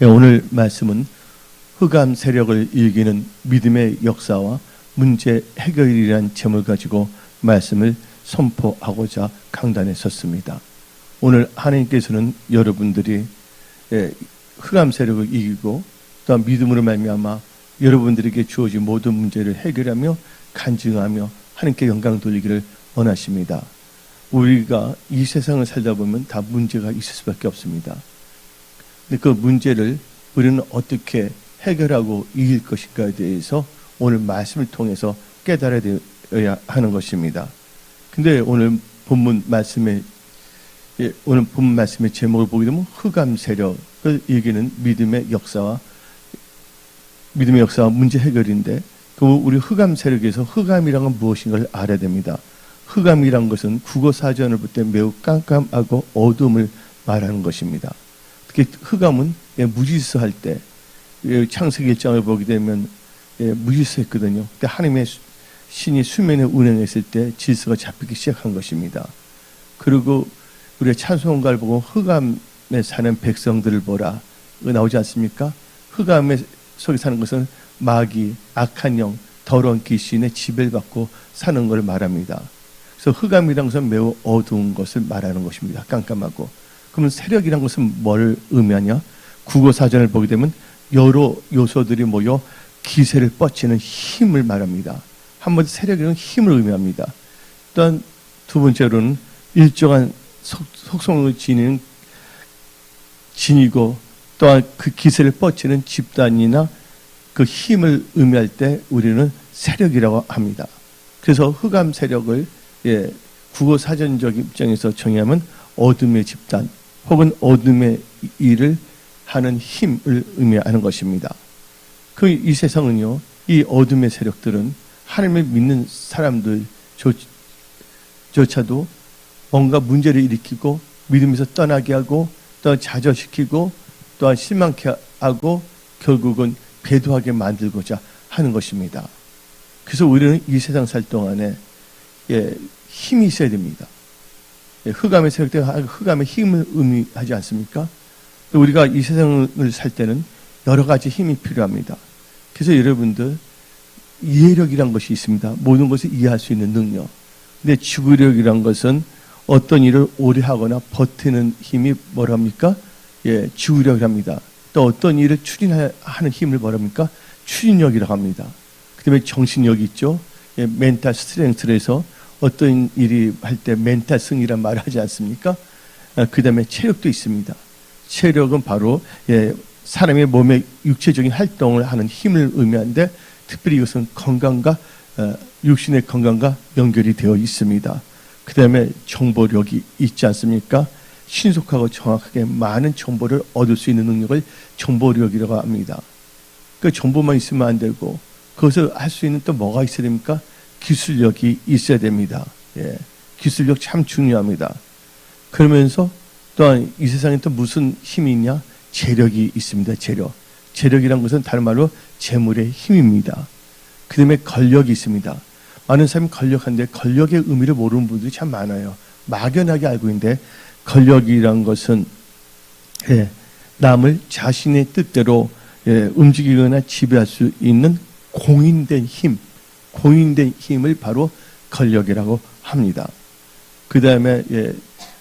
오늘 말씀은 흑암 세력을 이기는 믿음의 역사와 문제 해결이라는 제목을 가지고 말씀을 선포하고자 강단에 섰습니다. 오늘 하나님께서는 여러분들이 흑암 세력을 이기고 또한 믿음으로 말미암아 여러분들에게 주어진 모든 문제를 해결하며 간증하며 하나님께 영광 돌리기를 원하십니다. 우리가 이 세상을 살다 보면 다 문제가 있을 수밖에 없습니다. 근데 그 문제를 우리는 어떻게 해결하고 이길 것인가에 대해서 오늘 말씀을 통해서 깨달아야 하는 것입니다. 근데 오늘 본문 말씀의 제목을 보게 되면 흑암 세력을 이기는 믿음의 역사와 문제 해결인데, 우리 흑암 세력에서 흑암이란 건 무엇인가를 알아야 됩니다. 흑암이란 것은 국어 사전을 볼 때 매우 깜깜하고 어둠을 말하는 것입니다. 특히 흑암은 무질서할 때, 창세기 1장을 보게 되면 무질서했거든요. 그때 하나님의 신이 수면에 운행했을 때 질서가 잡히기 시작한 것입니다. 그리고 우리가 찬송가를 보고 흑암에 사는 백성들을 보라 나오지 않습니까? 흑암에 속에 사는 것은 마귀, 악한 영, 더러운 귀신의 지배를 받고 사는 것을 말합니다. 그래서 흑암이라는 것은 매우 어두운 것을 말하는 것입니다. 깜깜하고. 그러면 세력이라는 것은 뭘 의미하냐? 국어 사전을 보게 되면 여러 요소들이 모여 기세를 뻗치는 힘을 말합니다. 한마디 세력이라는 힘을 의미합니다. 또한 두 번째로는 일정한 속성을 지니고 또한 그 기세를 뻗치는 집단이나 그 힘을 의미할 때 우리는 세력이라고 합니다. 그래서 흑암 세력을 국어 사전적 입장에서 정의하면 어둠의 집단 혹은 어둠의 일을 하는 힘을 의미하는 것입니다. 이 세상은요, 이 어둠의 세력들은 하나님을 믿는 사람들조차도 뭔가 문제를 일으키고 믿음에서 떠나게 하고 또한 좌절시키고 또한 실망케 하고 결국은 배도하게 만들고자 하는 것입니다. 그래서 우리는 이 세상 살 동안에 힘이 있어야 됩니다. 흑암의 세력들, 흑암의 힘을 의미하지 않습니까? 우리가 이 세상을 살 때는 여러 가지 힘이 필요합니다. 그래서 여러분들 이해력이란 것이 있습니다. 모든 것을 이해할 수 있는 능력. 근데 지구력이란 것은 어떤 일을 오래 하거나 버티는 힘이 뭐랍니까? 지구력이랍니다. 또 어떤 일을 추진하는 힘을 뭐랍니까? 추진력이라고 합니다. 그 다음에 정신력이 있죠. 멘탈 스트렝스를 해서 어떤 일이 할 때 멘탈 승이란 말을 하지 않습니까? 그 다음에 체력도 있습니다. 체력은 바로 사람의 몸의 육체적인 활동을 하는 힘을 의미하는데, 특별히 이것은 건강과 육신의 건강과 연결이 되어 있습니다. 그 다음에 정보력이 있지 않습니까? 신속하고 정확하게 많은 정보를 얻을 수 있는 능력을 정보력이라고 합니다. 그 정보만 있으면 안 되고 그것을 할 수 있는 또 뭐가 있어야 됩니까? 기술력이 있어야 됩니다. 기술력 참 중요합니다. 그러면서 또한 이 세상에 또 무슨 힘이 있냐? 재력이 있습니다. 재력이란 것은 다른 말로 재물의 힘입니다. 그 다음에 권력이 있습니다. 많은 사람이 권력한데 권력의 의미를 모르는 분들이 참 많아요. 막연하게 알고 있는데 권력이란 것은 남을 자신의 뜻대로 움직이거나 지배할 수 있는 공인된 힘을 바로 권력이라고 합니다. 그 다음에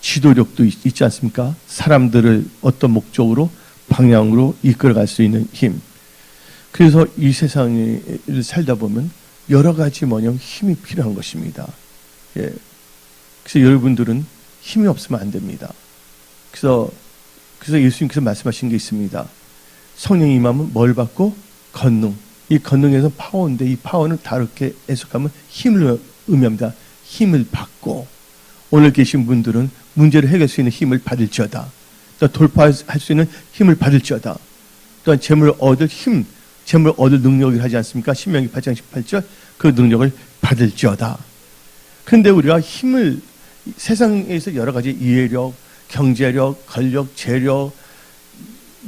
지도력도 있지 않습니까? 사람들을 어떤 목적으로 방향으로 이끌어갈 수 있는 힘. 그래서 이 세상을 살다 보면 여러 가지 힘이 필요한 것입니다. 그래서 여러분들은 힘이 없으면 안 됩니다. 그래서 예수님께서 말씀하신 게 있습니다. 성령이 임하면 뭘 받고? 권능. 이 권능에서 파워인데 이 파워는 다르게 해석하면 힘을 의미합니다. 힘을 받고 오늘 계신 분들은 문제를 해결할 수 있는 힘을 받을지어다. 또 돌파할 수 있는 힘을 받을지어다. 또한 재물을 얻을 능력을 하지 않습니까? 신명기 8장 18절 그 능력을 받을지어다. 그런데 우리가 힘을 세상에서 여러 가지 이해력, 경제력, 권력, 재력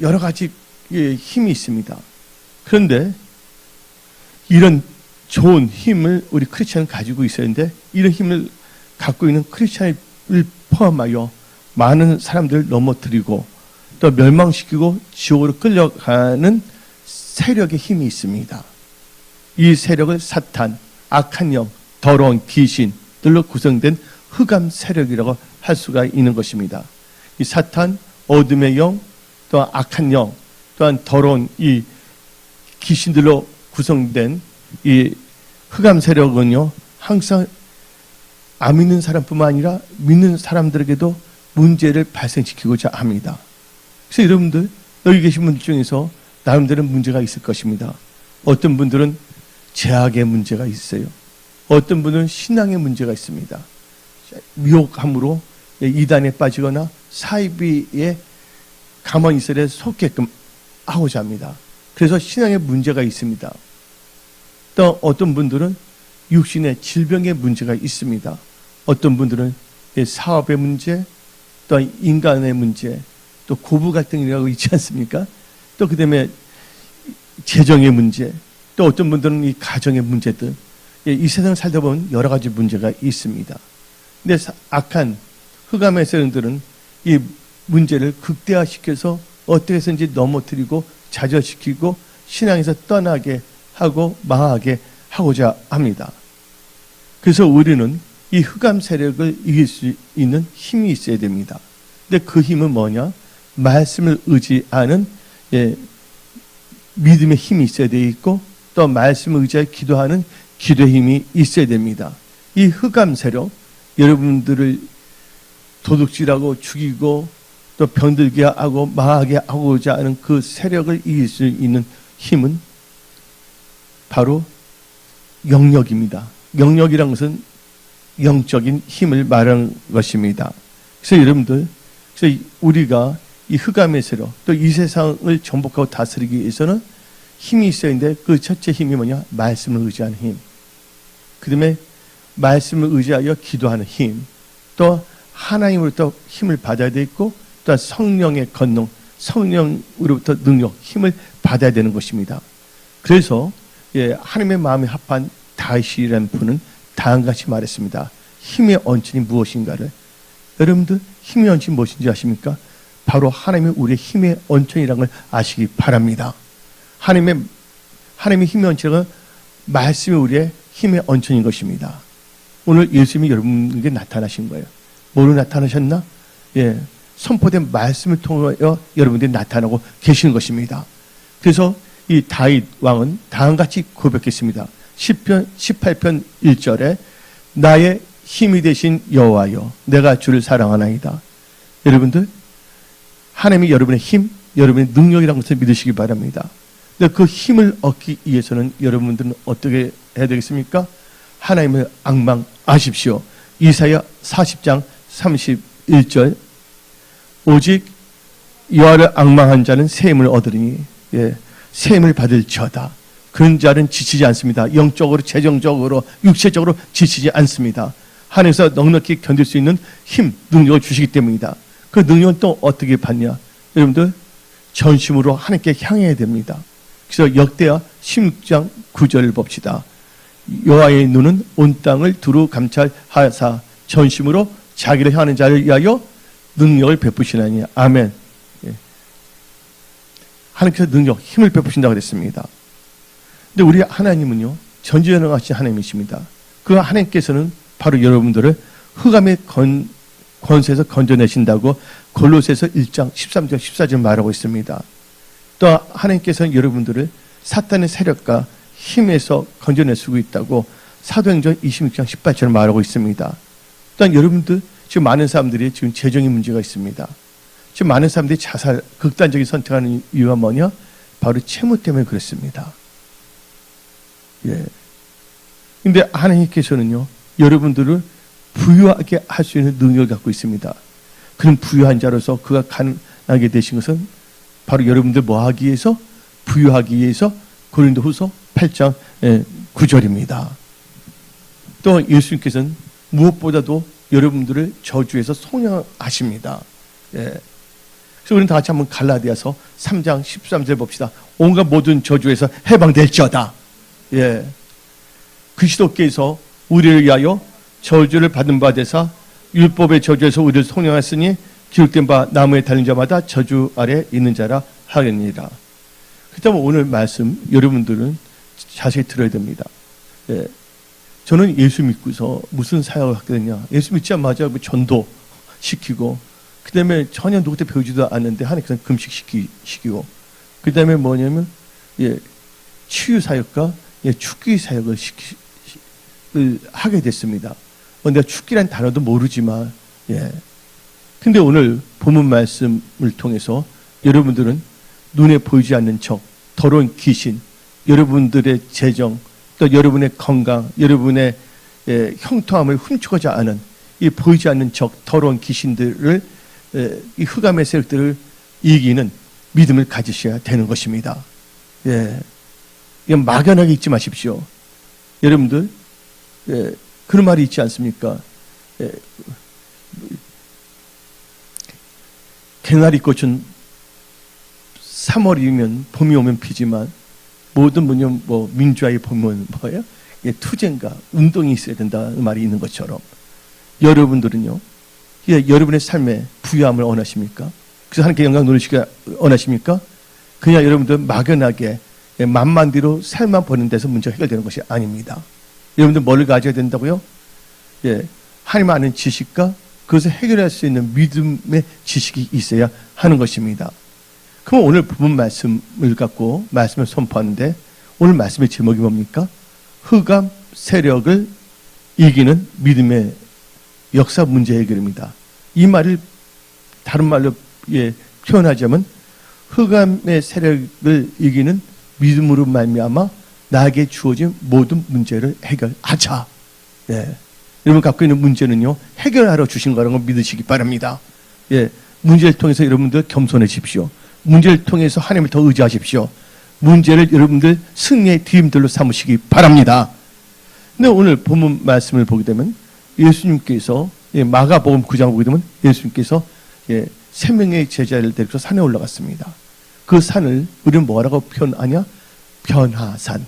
여러 가지 힘이 있습니다. 그런데 이런 좋은 힘을 우리 크리스찬은 가지고 있어야 하는데 이런 힘을 갖고 있는 크리스찬을 포함하여 많은 사람들을 넘어뜨리고 또 또 멸망시키고 지옥으로 끌려가는 세력의 힘이 있습니다. 이 세력을 사탄, 악한 영, 더러운 귀신들로 구성된 흑암 세력이라고 할 수가 있는 것입니다. 이 사탄, 어둠의 영, 또한 악한 영, 또한 더러운 이 귀신들로 구성된 이 흑암 세력은요, 항상 안 믿는 사람뿐만 아니라 믿는 사람들에게도 문제를 발생시키고자 합니다. 그래서 여러분들, 여기 계신 분들 중에서 나름대로 문제가 있을 것입니다. 어떤 분들은 제약의 문제가 있어요. 어떤 분은 신앙의 문제가 있습니다. 미혹함으로 이단에 빠지거나 사이비에 가만히 있으려 속게끔 하고자 합니다. 그래서 신앙의 문제가 있습니다. 또 어떤 분들은 육신의 질병의 문제가 있습니다. 어떤 분들은 사업의 문제, 또 인간의 문제, 또 고부 갈등이라고 있지 않습니까? 또 그다음에 재정의 문제, 또 어떤 분들은 이 가정의 문제들, 이 세상을 살다 보면 여러 가지 문제가 있습니다. 근데 악한 흑암의 세력들은 이 문제를 극대화시켜서 어떻게 해서든지 넘어뜨리고 좌절시키고 신앙에서 떠나게 하고 망하게 하고자 합니다. 그래서 우리는 이 흑암 세력을 이길 수 있는 힘이 있어야 됩니다. 근데 그 힘은 뭐냐? 말씀을 의지하는 믿음의 힘이 있어야 되어 있고, 또 말씀을 의지하여 기도하는 기도의 힘이 있어야 됩니다. 이 흑암 세력, 여러분들을 도둑질하고 죽이고 또 병들게 하고 망하게 하고자 하는 그 세력을 이길 수 있는 힘은 바로 영력입니다. 영력이란 것은 영적인 힘을 말하는 것입니다. 그래서 여러분들, 그래서 우리가 이 흑암의 세력, 또 이 세상을 정복하고 다스리기 위해서는 힘이 있어야 하는데, 그 첫째 힘이 뭐냐? 말씀을 의지하는 힘. 그 다음에 말씀을 의지하여 기도하는 힘. 또 하나님으로부터 힘을 받아야 되고, 또 성령의 권능, 성령으로부터 능력, 힘을 받아야 되는 것입니다. 그래서 하나님의 마음에 합한 다윗이라는 분은 다음과 같이 말했습니다. 힘의 원천이 무엇인가를. 여러분들, 힘의 원천이 무엇인지 아십니까? 바로 하나님이 우리의 힘의 원천이라는 걸 아시기 바랍니다. 하나님의 힘의 원천은 말씀이 우리의 힘의 원천인 것입니다. 오늘 예수님이 여러분에게 나타나신 거예요. 뭐로 나타나셨나? 선포된 말씀을 통하여 여러분들이 나타나고 계시는 것입니다. 그래서 이 다윗 왕은 다음같이 고백했습니다. 10편 18편 1절에 나의 힘이 되신 여호와여, 내가 주를 사랑하나이다. 여러분들, 하나님이 여러분의 힘, 여러분의 능력이라는 것을 믿으시기 바랍니다. 근데 그 힘을 얻기 위해서는 여러분들은 어떻게 해야 되겠습니까? 하나님을 앙망하십시오. 이사야 40장 31절, 오직 여호와를 앙망한 자는 새 힘을 얻으리니, 새 힘을 받을지어다. 그런 자는 지치지 않습니다. 영적으로, 재정적으로, 육체적으로 지치지 않습니다. 하나님께서 넉넉히 견딜 수 있는 힘, 능력을 주시기 때문이다. 그 능력은 또 어떻게 받냐? 여러분들, 전심으로 하나님께 향해야 됩니다. 그래서 역대하 16장 9절을 봅시다. 여호와의 눈은 온 땅을 두루 감찰하사 전심으로 자기를 향하는 자를 위하여 능력을 베푸시나니. 아멘. 하나님께서 능력, 힘을 베푸신다고 그랬습니다. 근데 우리 하나님은요, 전지전능하신 하나님이십니다. 그 하나님께서는 바로 여러분들을 흑암의 권세에서 건져내신다고 골로새서 1장 13절 14절 말하고 있습니다. 또 하나님께서는 여러분들을 사탄의 세력과 힘에서 건져내시고 있다고 사도행전 26장 18절 말하고 있습니다. 또한 여러분들, 지금 많은 사람들이 지금 재정의 문제가 있습니다. 지금 많은 사람들이 자살, 극단적인 선택하는 이유가 뭐냐? 바로 채무 때문에 그렇습니다. 근데 하나님께서는요, 여러분들을 부유하게 할 수 있는 능력을 갖고 있습니다. 그런 부유한 자로서 그가 가능하게 되신 것은 바로 여러분들 뭐 하기 위해서? 부유하기 위해서. 고린도후서 8장 9절입니다. 또 예수님께서는 무엇보다도 여러분들을 저주에서 속량하십니다. 그래서 우리는 다 같이 한번 갈라디아서 3장 13절 봅시다. 온갖 모든 저주에서 해방될지어다. 그리스도께서 우리를 위하여 저주를 받은 바 되사 율법의 저주에서 우리를 속량하였으니 기록된 바 나무에 달린 자마다 저주 아래 있는 자라 하겠니라. 그렇다면 오늘 말씀 여러분들은 자세히 들어야 됩니다. 예. 저는 예수 믿고서 무슨 사역을 하게 됐냐. 예수 믿자마자 전도 시키고, 그 다음에 전혀 누구한테 배우지도 않는데 하나님께서 금식 시키고, 그 다음에 뭐냐면, 예, 치유 사역과 예, 축기 사역을 하게 됐습니다. 내가 축기란 단어도 모르지만, 예. 근데 오늘 본문 말씀을 통해서 여러분들은 눈에 보이지 않는 적, 더러운 귀신, 여러분들의 재정, 또 여러분의 건강, 여러분의 형통함을 훔치고자 하는 이 보이지 않는 적, 더러운 귀신들을, 이 흑암의 세력들을 이기는 믿음을 가지셔야 되는 것입니다. 예. 이건 막연하게 잊지 마십시오. 여러분들, 예, 그런 말이 있지 않습니까? 예, 개나리 꽃은 3월이면 봄이 오면 피지만 모든 분이 뭐 민주화의 봄은 뭐예요? 예, 투쟁과 운동이 있어야 된다는 말이 있는 것처럼 여러분들은요, 예, 여러분의 삶에 부유함을 원하십니까? 그래서 하나님께 영광 누리시기 원하십니까? 그냥 여러분들 막연하게 예, 만만디로 살만 버는 데서 문제가 해결되는 것이 아닙니다. 여러분들 뭘 가져야 된다고요? 예, 하나님 아는 지식과 그것을 해결할 수 있는 믿음의 지식이 있어야 하는 것입니다. 그럼 오늘 부분 말씀을 갖고 말씀을 선포하는데 오늘 말씀의 제목이 뭡니까? 흑암 세력을 이기는 믿음의 역사 문제 해결입니다. 이 말을 다른 말로 예, 표현하자면 흑암의 세력을 이기는 믿음으로 말미암아 나에게 주어진 모든 문제를 해결하자. 예. 여러분 갖고 있는 문제는요, 해결하러 주신 거라는 걸 믿으시기 바랍니다. 예. 문제를 통해서 여러분들 겸손해지십시오. 문제를 통해서 하나님을 더 의지하십시오. 문제를 여러분들 승리의 뒤임들로 삼으시기 바랍니다. 근데 오늘 본문 말씀을 보게 되면 예수님께서 예, 마가복음 9장 보게 되면 예수님께서 예, 3명의 제자를 데리고 산에 올라갔습니다. 그 산을 우리는 뭐라고 표현하냐? 변화산.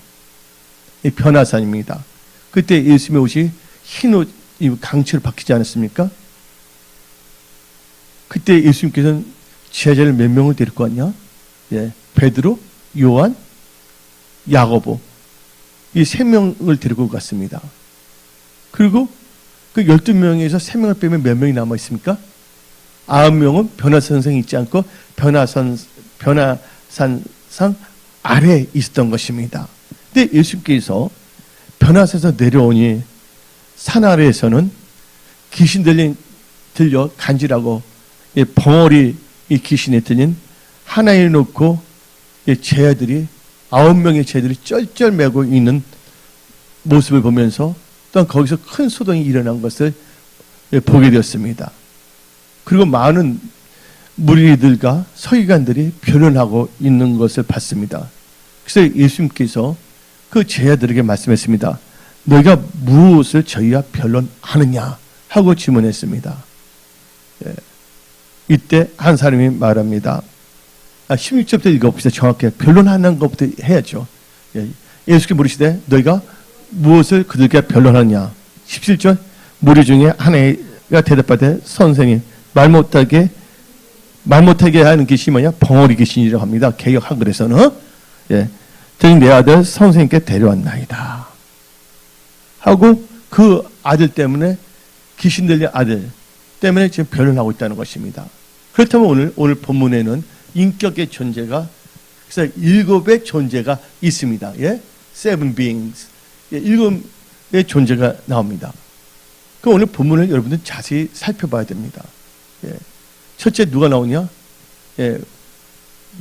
이 변화산입니다. 그때 예수님의 옷이 흰 옷, 강치를 박히지 않았습니까? 그때 예수님께서는 제자를 몇 명을 데리고 왔냐? 예, 베드로, 요한, 야고보 이 3명을 데리고 갔습니다. 그리고 그 12명에서 3명을 빼면 몇 명이 남아 있습니까? 9명은 변화산성이 있지 않고 변화산상 아래에 있었던 것입니다. 근데 예수께서 변화산에서 내려오니 산 아래에서는 귀신 들려 간지라고 벙어리 이 귀신에 들린 하나에 놓고 제자들이 9명의 제자들이 쩔쩔매고 있는 모습을 보면서 또한 거기서 큰 소동이 일어난 것을 보게 되었습니다. 그리고 많은 무리들과 서기관들이 변론하고 있는 것을 봤습니다. 그래서 예수님께서 그 제자들에게 말씀했습니다. 너희가 무엇을 저희와 변론하느냐 하고 질문했습니다. 예. 이때 한 사람이 말합니다. 16절부터 읽어봅시다. 정확하게 변론하는 것부터 해야죠. 예. 예수께 물으시되 너희가 무엇을 그들에게 변론하느냐. 17절 무리 중에 하나가 대답하되 선생님 말 못하게 하는 귀신이 뭐냐? 벙어리 귀신이라고 합니다. 개역 한글에서는. 예. 저는 내 아들 선생님께 데려왔나이다. 하고 그 아들 때문에 귀신 들린 아들 때문에 지금 변론하고 있다는 것입니다. 그렇다면 오늘 본문에는 인격의 존재가 그래서 7의 존재가 있습니다. 예? Seven beings. 예, 7의 존재가 나옵니다. 그 오늘 본문을 여러분들 자세히 살펴봐야 됩니다. 예. 첫째 누가 나오냐? 예.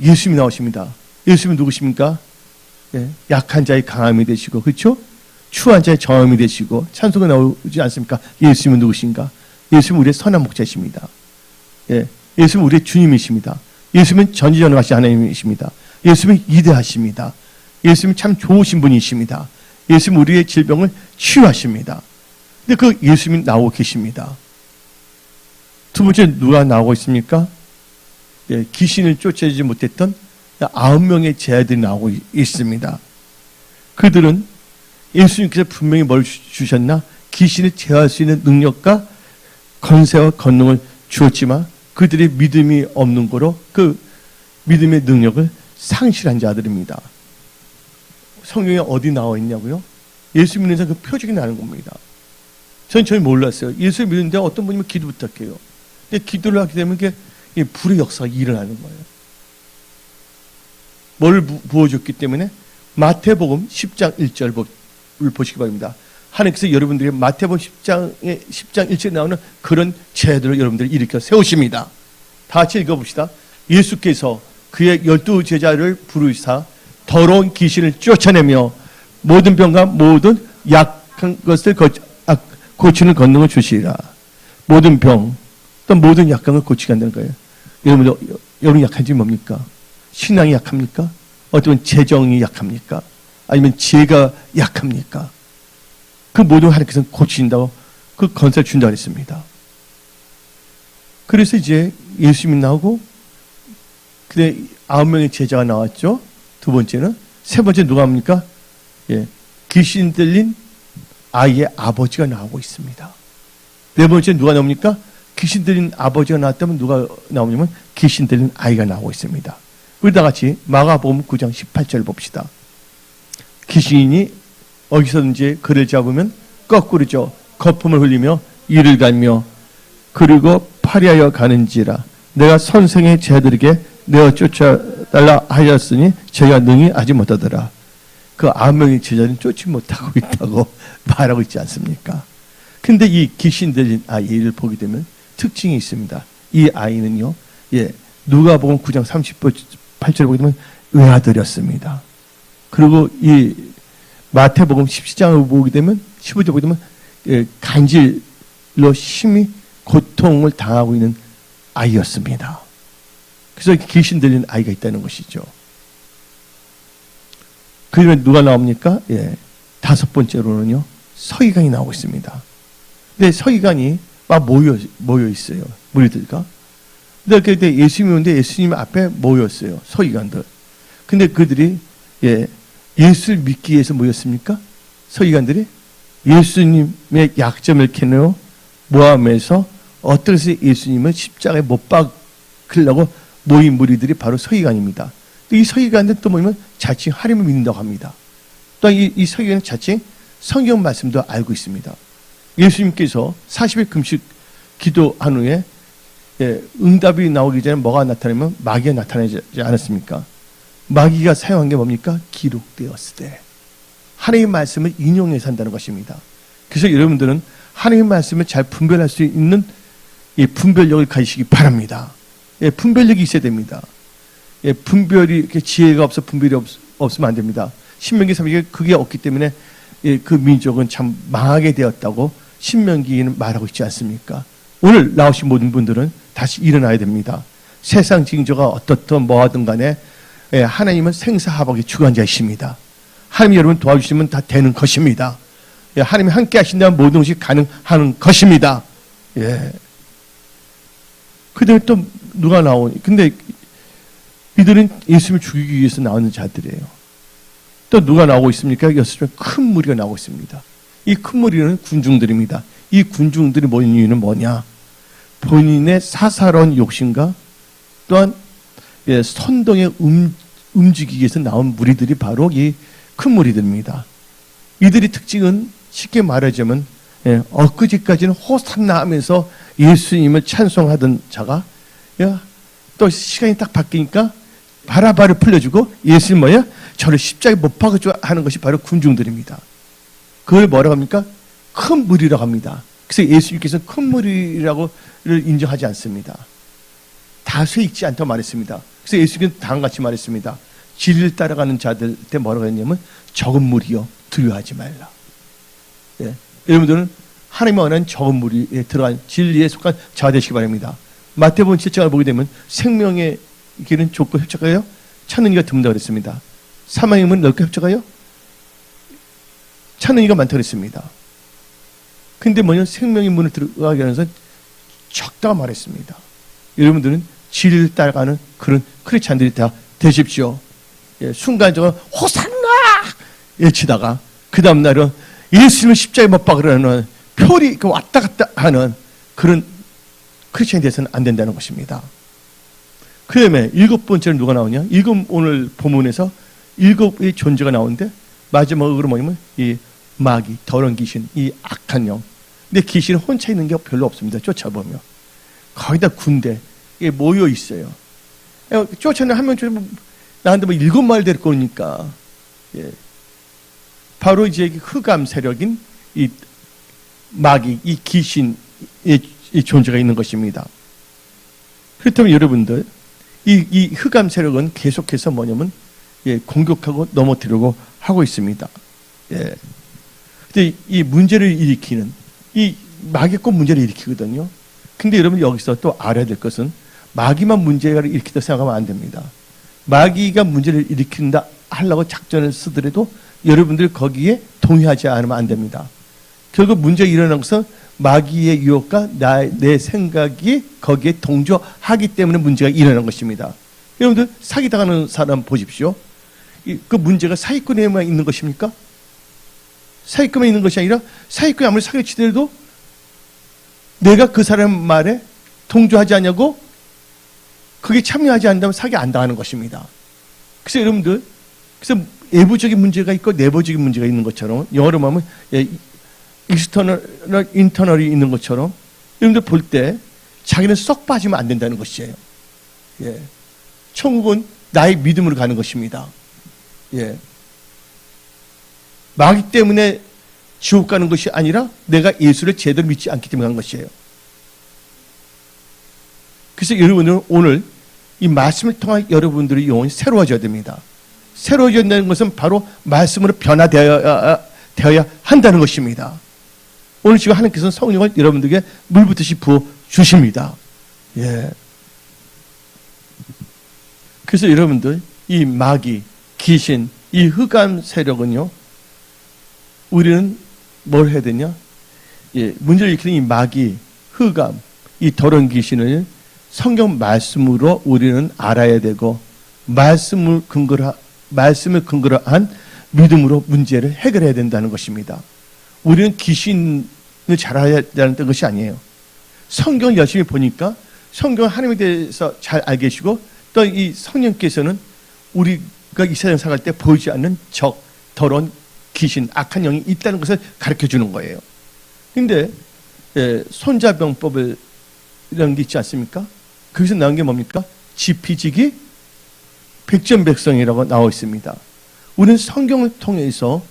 예수님이 나오십니다. 예수님이 누구십니까? 예. 약한 자의 강함이 되시고 그렇죠? 추한 자의 정함이 되시고 찬송가 나오지 않습니까? 예수님은 누구신가? 예수님은 우리의 선한 목자이십니다. 예. 예수님은 우리의 주님이십니다. 예수님은 전지전능하신 하나님이십니다. 예수님은 위대하십니다. 예수님은 참 좋으신 분이십니다. 예수님은 우리의 질병을 치유하십니다. 근데 그 예수님이 나오고 계십니다. 두 번째 누가 나오고 있습니까? 예, 귀신을 쫓아내지 못했던 9명의 제자들이 나오고 있습니다. 그들은 예수님께서 분명히 뭘 주셨나? 귀신을 제어할 수 있는 능력과 권세와 권능을 주었지만 그들의 믿음이 없는 거로 그 믿음의 능력을 상실한 자들입니다. 성경에 어디 나와 있냐고요? 예수 믿는 사람 그 표적이 나는 겁니다. 전 몰랐어요. 예수 믿는데 어떤 분이면 기도 부탁해요. 근데 기도를 하게 되면 이게 불의 역사가 일어나는 거예요. 뭘 부어줬기 때문에 마태복음 10장 1절을 보시기 바랍니다. 하나님께서 여러분들이 마태복음 10장 1절에 나오는 그런 제도를 여러분들이 일으켜 세우십니다. 다 같이 읽어봅시다. 예수께서 그의 12제자를 부르시사 더러운 귀신을 쫓아내며 모든 병과 모든 약한 것을 고치는 권능을 주시리라. 모든 병, 또 모든 약한 걸 고치게 한다는 거예요. 여러분 약한지 뭡니까? 신앙이 약합니까? 어떤 재정이 약합니까? 아니면 지혜가 약합니까? 그 모든 하나님께서는 고치신다고 그 건설 준다고 했습니다. 그래서 이제 예수님이 나오고 그때 9명의 제자가 나왔죠. 두 번째는. 세 번째 누가 합니까? 귀신 들린 아이의 아버지가 나오고 있습니다. 네 번째 누가 나옵니까? 귀신 들린 아버지가 나왔다면 누가 나오냐면 귀신 들린 아이가 나오고 있습니다. 우리 다 같이 마가복음 9장 18절 봅시다. 귀신이 어디서든지 그를 잡으면 거꾸로죠. 거품을 흘리며 이를 갈며 그리고 파리하여 가는지라. 내가 선생의 제자들에게 내어 쫓아달라 하였으니 저희가 능히 하지 못하더라. 그 9명의 제자는 쫓지 못하고 있다고 말하고 있지 않습니까? 근데 이 귀신 들린 아이를 보게 되면 특징이 있습니다. 이 아이는요, 누가복음 9장 38절을 보게 되면 외아들이었습니다. 그리고 이 마태복음 17장을 보게 되면 15절 보게 되면 간질로 심히 고통을 당하고 있는 아이였습니다. 그래서 귀신 들린 아이가 있다는 것이죠. 그러면 누가 나옵니까? 다섯 번째로는요, 서기관이 나오고 있습니다. 근데 서기관이 막 모여 있어요. 무리들과. 근데 그때 예수님이 오는데 예수님 앞에 모였어요. 서기관들. 근데 그들이 예수를 믿기 위해서 모였습니까? 서기관들이 예수님의 약점을 캐내어 모함해서 어떻게 해서 예수님을 십자가에 못 박으려고 모인 무리들이 바로 서기관입니다. 이 서기관들 또 뭐냐면 자칭 하나님을 믿는다고 합니다. 또 이 서기관은 자칭 성경 말씀도 알고 있습니다. 예수님께서 40일 금식 기도한 후에 응답이 나오기 전에 뭐가 나타나면 마귀가 나타나지 않았습니까? 마귀가 사용한 게 뭡니까? 기록되었으되. 하나님의 말씀을 인용해서 한다는 것입니다. 그래서 여러분들은 하나님의 말씀을 잘 분별할 수 있는 이 분별력을 가지시기 바랍니다. 분별력이 있어야 됩니다. 분별이, 지혜가 없어 분별이 없으면 안 됩니다. 신명기 3장에 그게 없기 때문에 그 민족은 참 망하게 되었다고 신명기에는 말하고 있지 않습니까? 오늘 나오신 모든 분들은 다시 일어나야 됩니다. 세상 징조가 어떻든 뭐하든 간에 하나님은 생사하복의 주관자이십니다. 하나님이 여러분 도와주시면 다 되는 것입니다. 하나님이 함께 하신다면 모든 것이 가능한 것입니다. 그 다음에 또 누가 나오니? 근데 이들은 예수님을 죽이기 위해서 나오는 자들이에요. 또 누가 나오고 있습니까? 여섯 큰 무리가 나오고 있습니다. 이 큰 무리는 군중들입니다. 이 군중들이 모인 이유는 뭐냐? 본인의 사사로운 욕심과 또한 선동에 움직이기 위해서 나온 무리들이 바로 이 큰 무리들입니다. 이들의 특징은 쉽게 말하자면 엊그제까지는 호산나 하면서 예수님을 찬송하던 자가 또 시간이 딱 바뀌니까 바라바를 풀려주고 예수님 뭐야? 저를 십자가에 못 박아줘 하는 것이 바로 군중들입니다. 그걸 뭐라고 합니까? 큰 무리라고 합니다. 그래서 예수님께서는 큰 무리라고를 인정하지 않습니다. 다수에 있지 않다고 말했습니다. 그래서 예수님은 다음같이 말했습니다. 진리를 따라가는 자들한테 뭐라고 했냐면 적은 무리여 두려워하지 말라. 여러분들은 하나님의 원하는 적은 무리에 들어간 진리에 속한 자가 되시기 바랍니다. 마태복음 7장을 보게 되면 생명의 길은 좁고 협착하여 찾는 이가 드문다고 그랬습니다. 사망의 문은 넓고 협착하여 찾는 이가 많다고 그랬습니다. 근데 뭐냐? 생명의 문을 들어가게 하면서 적다고 말했습니다. 여러분들은 진리를 따라가는 그런 크리스찬들이 다 되십시오. 순간적으로 호산나 외치다가 그 다음날은 예수님을 십자가에 못 박으라는 표리 왔다 갔다 하는 그런 크리스천이 돼서는 안 된다는 것입니다. 그 다음에 7번째는 누가 나오냐? 오늘 본문에서 7의 존재가 나오는데 마지막으로 뭐냐면 이 마귀, 더러운 귀신, 이 악한 영. 근데 귀신은 혼자 있는 게 별로 없습니다. 쫓아보면 거의 다 군대 모여 있어요. 쫓아내 한 명 나한테 뭐 7마일 데리고 오니까 바로 이제 흑암 세력인 이 마귀, 이 귀신의 이 존재가 있는 것입니다. 그렇다면 여러분들 이 흑암 세력은 계속해서 뭐냐면 공격하고 넘어뜨리려고 하고 있습니다. 근데 이 문제를 일으키는 이 마귀가 꼭 문제를 일으키거든요. 근데 여러분 여기서 또 알아야 될 것은 마귀만 문제를 일으키다 생각하면 안 됩니다. 마귀가 문제를 일으킨다 하려고 작전을 쓰더라도 여러분들 거기에 동의하지 않으면 안 됩니다. 결국 문제가 일어난 것은 마귀의 유혹과 내 생각이 거기에 동조하기 때문에 문제가 일어난 것입니다. 여러분들 사기당하는 사람 보십시오. 그 문제가 사기꾼에만 있는 것입니까? 사기꾼에 있는 것이 아니라 사기꾼이 아무리 사기를 치더라도 내가 그 사람 말에 동조하지 않냐고 그게 참여하지 않는다면 사기 안 당하는 것입니다. 그래서 여러분들 그래서 외부적인 문제가 있고 내부적인 문제가 있는 것처럼 영어로 말하면 익스터널, 인터널이 있는 것처럼 여러분들 볼 때 자기는 썩 빠지면 안 된다는 것이에요. 천국은 나의 믿음으로 가는 것입니다. 마귀 때문에 지옥 가는 것이 아니라 내가 예수를 제대로 믿지 않기 때문에 가는 것이에요. 그래서 여러분들은 오늘 이 말씀을 통한 여러분들의 영혼이 새로워져야 됩니다. 새로워져야 된다는 것은 바로 말씀으로 변화되어야 한다는 것입니다. 오늘 지금 하나님께서는 성령을 여러분들에게 물붓듯이 부어 주십니다. 그래서 여러분들 이 마귀, 귀신, 이 흑암 세력은요, 우리는 뭘 해야 되냐? 문제를 일으키는 이 마귀, 흑암, 이 더러운 귀신을 성경 말씀으로 우리는 알아야 되고 말씀을 근거로 한 믿음으로 문제를 해결해야 된다는 것입니다. 우리는 귀신을 잘 알아야 된다는 것이 아니에요. 성경을 열심히 보니까 성경 하나님에 대해서 잘 알게 계시고 또 이 성령께서는 우리가 이 세상 살아갈 때 보이지 않는 적, 더러운 귀신, 악한 영이 있다는 것을 가르쳐 주는 거예요. 그런데 손자병법이라는 게 있지 않습니까? 거기서 나온 게 뭡니까? 지피지기 백전백성이라고 나와 있습니다. 우리는 성경을 통해서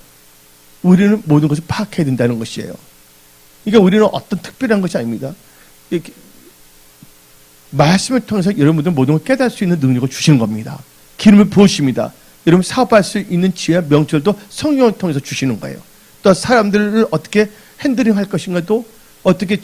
우리는 모든 것을 파악해야 된다는 것이에요. 그러니까 우리는 어떤 특별한 것이 아닙니다. 이렇게 말씀을 통해서 여러분들 모든 걸 깨달을 수 있는 능력을 주시는 겁니다. 기름을 부으십니다. 여러분 사업할 수 있는 지혜와 명철도 성령을 통해서 주시는 거예요. 또 사람들을 어떻게 핸들링 할 것인가도 어떻게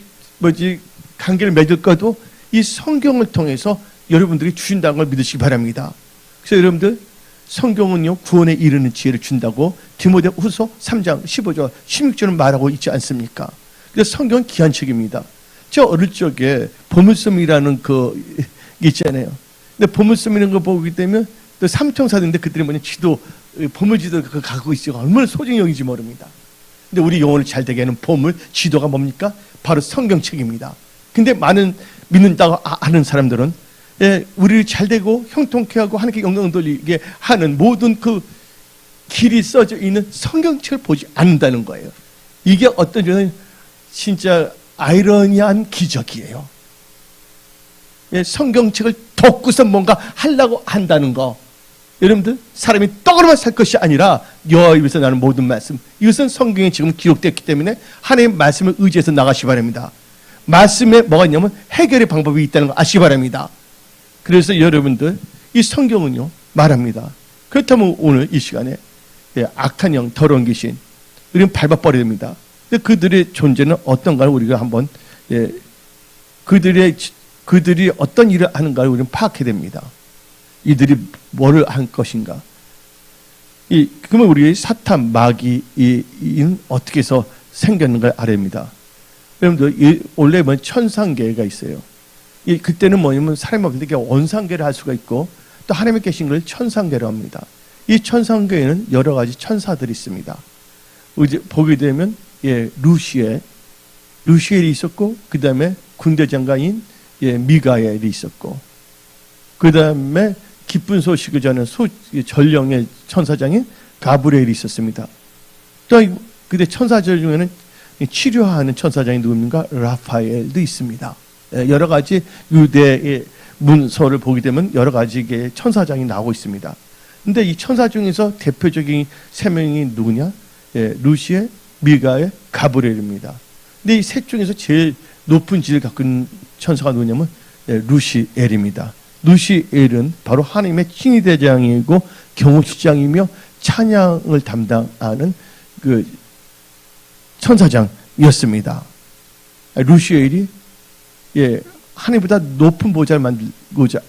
관계를 맺을까도 이 성경을 통해서 여러분들이 주신다는 걸 믿으시기 바랍니다. 그래서 여러분들 성경은요 구원에 이르는 지혜를 준다고 디모데후서 3장 15절 16절은 말하고 있지 않습니까? 그래서 성경은 귀한 책입니다. 저 어릴 적에 보물섬이라는 그 있잖아요. 근데 보물섬이라는 거 보기 때문에 또 삼총사들인데 그들이 뭐냐 지도 보물지도를 갖고 있어요. 얼마나 소중히 여기지 모릅니다. 근데 우리 영혼을 잘 되게 하는 보물 지도가 뭡니까? 바로 성경책입니다. 근데 많은 믿는다고 하는 사람들은 우리를 잘 되고 형통케 하고 하나님께 영광 돌리게 하는 모든 그 길이 써져 있는 성경책을 보지 않는다는 거예요. 이게 어떤 점은 진짜 아이러니한 기적이에요. 성경책을 덮고서 뭔가 하려고 한다는 거. 여러분들 사람이 떡으로만 살 것이 아니라 여호와 입에서 나는 모든 말씀. 이것은 성경에 지금 기록됐기 때문에 하나님의 말씀을 의지해서 나가시기 바랍니다. 말씀에 뭐가 있냐면 해결의 방법이 있다는 거 아시기 바랍니다. 그래서 여러분들 이 성경은요 말합니다. 그렇다면 오늘 이 시간에 악한 영, 더러운 귀신 우리는 밟아버려야 됩니다. 근데 그들의 존재는 어떤가를 우리가 한번 그들이 어떤 일을 하는가를 우리는 파악해야 됩니다. 이들이 뭐를 한 것인가? 그러면 우리의 사탄, 마귀는 어떻게 해서 생겼는가를 알아야 합니다. 여러분들 원래 천상계가 있어요. 그때는 뭐냐면 사람이 없는데 원상계를 할 수가 있고 또 하나님이 계신 걸 천상계로 합니다. 이 천상계에는 여러 가지 천사들이 있습니다. 이제 보게 되면 루시엘이 있었고 그 다음에 군대 장관인 미가엘이 있었고, 그 다음에 기쁜 소식을 전하는 전령의 천사장인 가브리엘이 있었습니다. 또 근데 천사들 중에는 치료하는 천사장이 누굽니까? 라파엘도 있습니다. 여러 가지 유대의 문서를 보게 되면 여러 가지의 천사장이 나오고 있습니다. 근데 이 천사 중에서 대표적인 세 명이 누구냐? 루시엘, 미가엘, 가브리엘입니다. 근데 이 셋 중에서 제일 높은 지위를 갖고 있는 천사가 누구냐면 루시엘입니다. 루시엘은 바로 하나님의 친위대장이고 경호시장이며 찬양을 담당하는 그 천사장이었습니다. 루시엘이 하나님보다 높은 보좌를 만들고자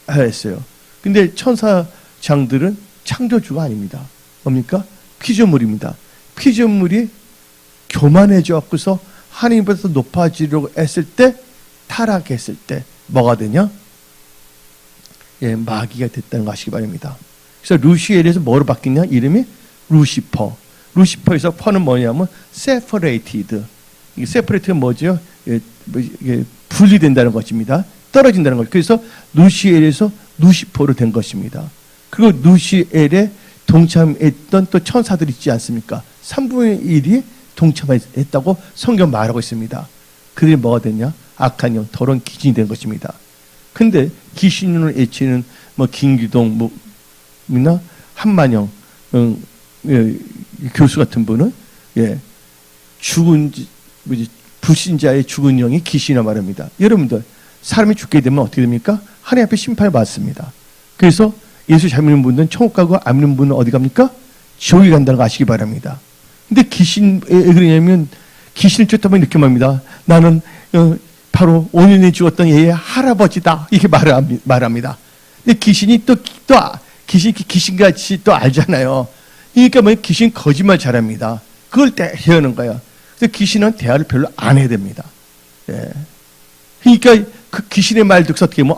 했어요. 근데 천사장들은 창조주가 아닙니다. 뭡니까? 피조물입니다. 피조물이 교만해져 갖고서 하나님보다 더 높아지려고 했을 때, 타락했을 때 뭐가 되냐? 마귀가 됐다는 거 아시기 바랍니다. 그래서 루시엘에서 뭐로 바뀌냐? 이름이 루시퍼. 루시퍼에서 퍼는 뭐냐면 세퍼레이티드. 이 세퍼레이트가 뭐죠? 분리된다는 것입니다. 떨어진다는 거죠. 그래서 루시엘에서 루시퍼로 된 것입니다. 그리고 루시엘에 동참했던 또 천사들이 있지 않습니까? 3분의 1이 동참했다고 성경 말하고 있습니다. 그들이 뭐가 됐냐? 악한 영, 더러운 귀신이 된 것입니다. 근데 귀신을 애치는 김기동 이나 한만영 교수 같은 분은 죽은 불신자의 죽은 영이 귀신이라 말합니다. 여러분들, 사람이 죽게 되면 어떻게 됩니까? 하나님 앞에 심판을 받습니다. 그래서 예수 잘 믿는 분들은 천국 가고 안 믿는 분은 어디 갑니까? 지옥에 간다는 거 아시기 바랍니다. 근데 왜 그러냐면 귀신을 쫓다 보면 이렇게 말합니다. 나는 바로 5년에 죽었던 얘의 할아버지다. 이렇게 말합니다. 근데 귀신이 귀신같이 또 알잖아요. 그러니까 귀신 거짓말 잘합니다. 그걸 대하는 거야. 그래서 귀신은 대화를 별로 안 해야 됩니다. 그러니까 그 귀신의 말 듣고서 어떻게 보면,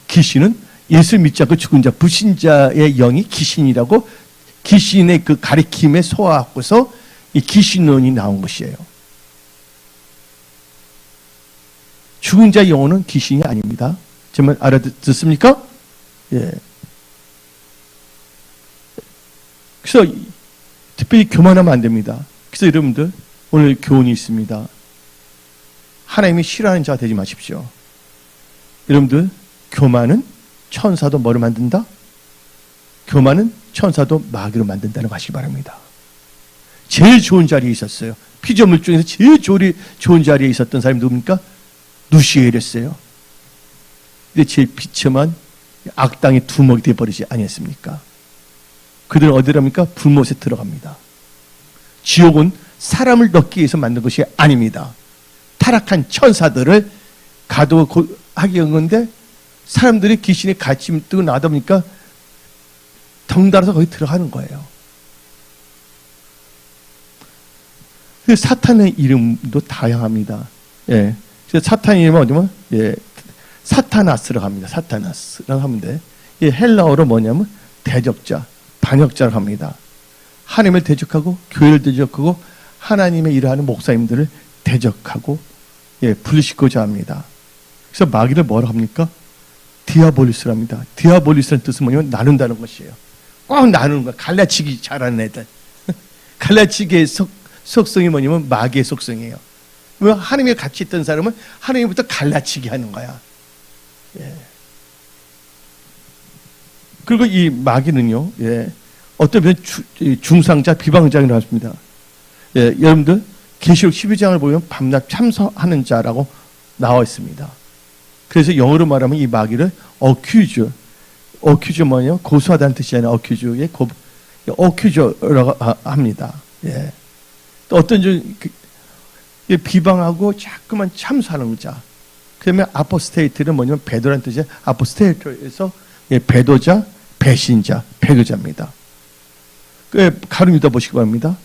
귀신은 예수 믿지 않고 죽은 자, 불신자의 영이 귀신이라고 귀신의 그 가리킴에 소화하고서 이 귀신론이 나온 것이에요. 죽은 자의 영혼은 귀신이 아닙니다. 정말 알아듣습니까? 그래서 특별히 교만하면 안 됩니다. 그래서 여러분들, 오늘 교훈이 있습니다. 하나님이 싫어하는 자가 되지 마십시오. 여러분들, 교만은 천사도 뭐를 만든다? 교만은 천사도 마귀로 만든다는 거 아시기 바랍니다. 제일 좋은 자리에 있었어요. 피조물 중에서 제일 좋은 자리에 있었던 사람이 누굽니까? 루시엘이었어요. 근데 제일 비참한 악당의 두목이 되어버리지 아니했습니까? 그들은 어디랍니까? 불못에 들어갑니다. 지옥은 사람을 넣기 위해서 만든 것이 아닙니다. 타락한 천사들을 가두하게 한 건데, 사람들이 귀신이 같이 뜨고 나다 보니까 덩달아서 거기 들어가는 거예요. 그래서 사탄의 이름도 다양합니다. 그래서 사탄의 이름은 어디면, 사타나스라고 합니다. 사타나스라고 하면 돼. 헬라어로 뭐냐면 대적자, 반역자라고 합니다. 하나님을 대적하고 교회를 대적하고 하나님의 일을 하는 목사님들을 대적하고 분리시키고자 합니다. 그래서 마귀를 뭐라고 합니까? 디아볼리스라 합니다. 디아볼리스라는 뜻은 뭐냐면 나눈다는 것이에요. 꼭 나누는 거야. 갈라치기 잘하는 애들. 갈라치기의 속성이 뭐냐면 마귀의 속성이에요. 왜? 하나님과 같이 있던 사람은 하나님부터 갈라치기 하는 거야. 그리고 이 마귀는요, 어떤 면 중상자, 비방자라고 합니다. 여러분들, 계시록 12장을 보면 밤낮 참서하는 자라고 나와 있습니다. 그래서 영어로 말하면 이 마귀를 어큐즈 뭐냐? 고소하다는 뜻이잖아요. 어큐즈의 어큐저라고 합니다. 또 어떤 비방하고 자꾸만 참소하는 자. 그러면 아포스테이트는 뭐냐면 배도라는 뜻이에요. 아포스테이트에서 배도자, 배신자, 배교자입니다. 가룟 유다 보시기 바랍니다.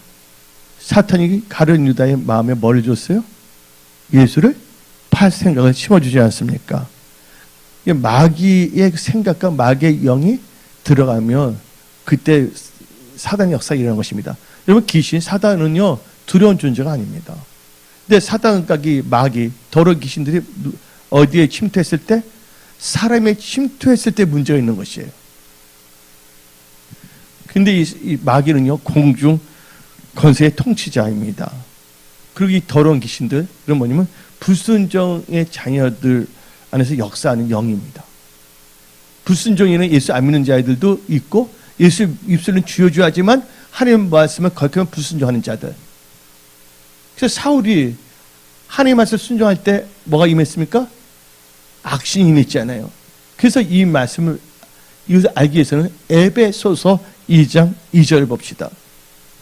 사탄이 가룟 유다의 마음에 뭘 줬어요? 예수를 팔 생각을 심어주지 않습니까? 마귀의 생각과 마귀의 영이 들어가면 그때 사단의 역사가 일어나는 것입니다. 여러분, 사단은요, 두려운 존재가 아닙니다. 근데 사단까지 마귀, 더러운 귀신들이 어디에 침투했을 때? 사람에 침투했을 때 문제가 있는 것이에요. 근데 이 마귀는요, 공중 권세의 통치자입니다. 그리고 이 더러운 귀신들, 그런 뭐냐면 불순종의 자녀들 안에서 역사하는 영입니다. 불순종에는 예수 안 믿는 자들도 있고, 예수 입술은 주여 하지만 하나님 말씀을 거역하면 불순종하는 자들. 그래서 사울이 하나님 말씀을 순종할 때 뭐가 임했습니까? 악신이 임했잖아요. 그래서 이 말씀을 이것을 알기 위해서는 에베소서 2장 2절을 봅시다.